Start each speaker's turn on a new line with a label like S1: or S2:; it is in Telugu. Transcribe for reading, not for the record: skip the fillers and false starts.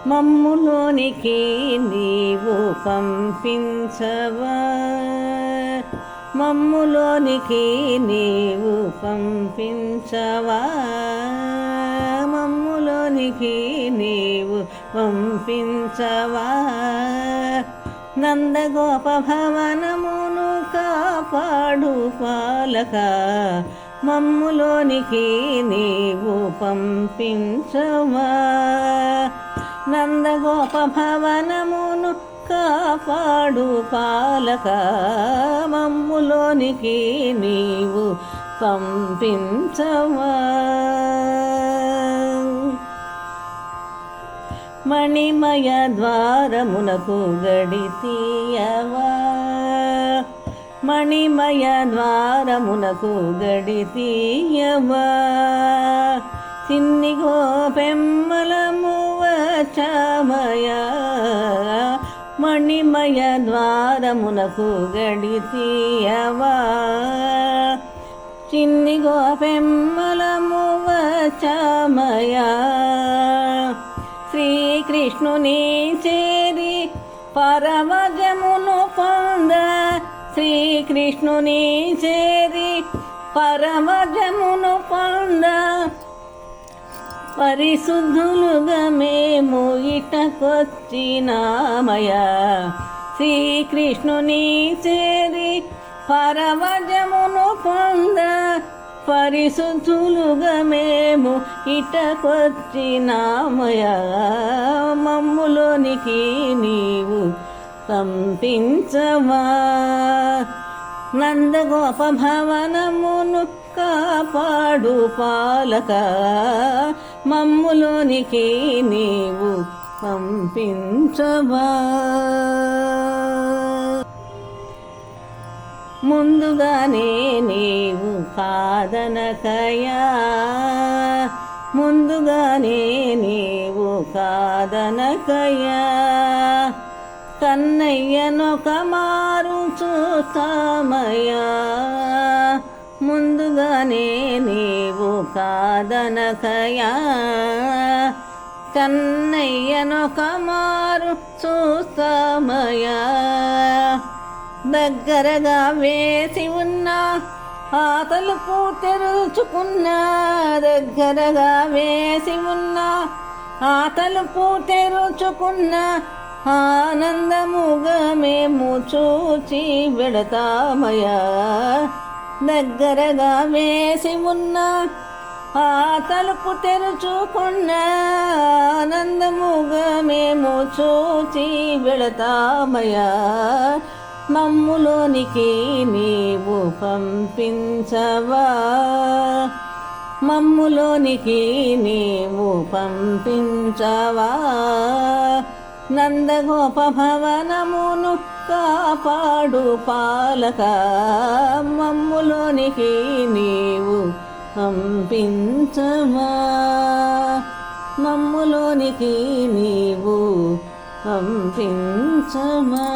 S1: మమ్ములోనికి నీవు పంపించవా, మమ్ములోనికి నీవు పంపించవా, మమ్ములోనికి నీవు పంపించవా. నందగోప భవనమును కాపాడు పాలక, మమ్ములోనికి నీవు పంపించవా. నందగోప భవనమును కాపాడు పాలక, మమ్ములోనికి నీవు పంపించవా. మణిమయ ద్వారమునకు గడి తీయవా, మణిమయ ద్వారమునకు గడి తీయవా. చిన్ని గోపెమ్మలము వచ్చామయా, మణిమయ ద్వారమునకు గడి తీయవా. చిన్ని గోపెమ్మలము వచ్చామయా. శ్రీకృష్ణుని చేరి పరమజమును పొంద, శ్రీకృష్ణుని చేరి పరమజమును పొంద. పరిశుద్ధులుగా మేము ఇటకొచ్చినామయా. శ్రీకృష్ణుని చేరి పరమజమును పొంద, పరిశుద్ధులుగా మేము ఇటకొచ్చినామయా. మమ్ములోనికి నీవు పంపించవా. నందగోప భవనమును కాపాడు పాలక, మమ్ములోనికి నీవు పంపించవా. ముందుగానే నీవు కాదనకయా, ముందుగానే నీవు కాదనకయా. కన్నయ్యనొక మారు చూస్తామయ్యా, ముందుగానే నీవు కాదనకయా. కన్నయ్యనొక మారు చూస్తామయ్యా. దగ్గరగా వేసి ఉన్నా ఆ తలుపు తెరుచుకున్నా, దగ్గరగా వేసి ఉన్నా ఆ తలుపు తెరుచుకున్నా. ఆనందముగా మేము చూచి వెడతామయా. దగ్గరగా వేసి ఉన్నా ఆ తలుపు తెరుచుకున్నా, ఆనందముగా మేము చూచి వెళతామయా. మమ్ములోనికి నీవు పంపించవా, మమ్ములోనికి నీవు పంపించవా. నందగోప భవనమును కాపాడు పాలక, మమ్ములోనికి నీవు పంపించవా. మమ్ములోనికి నీవు పంపించవా.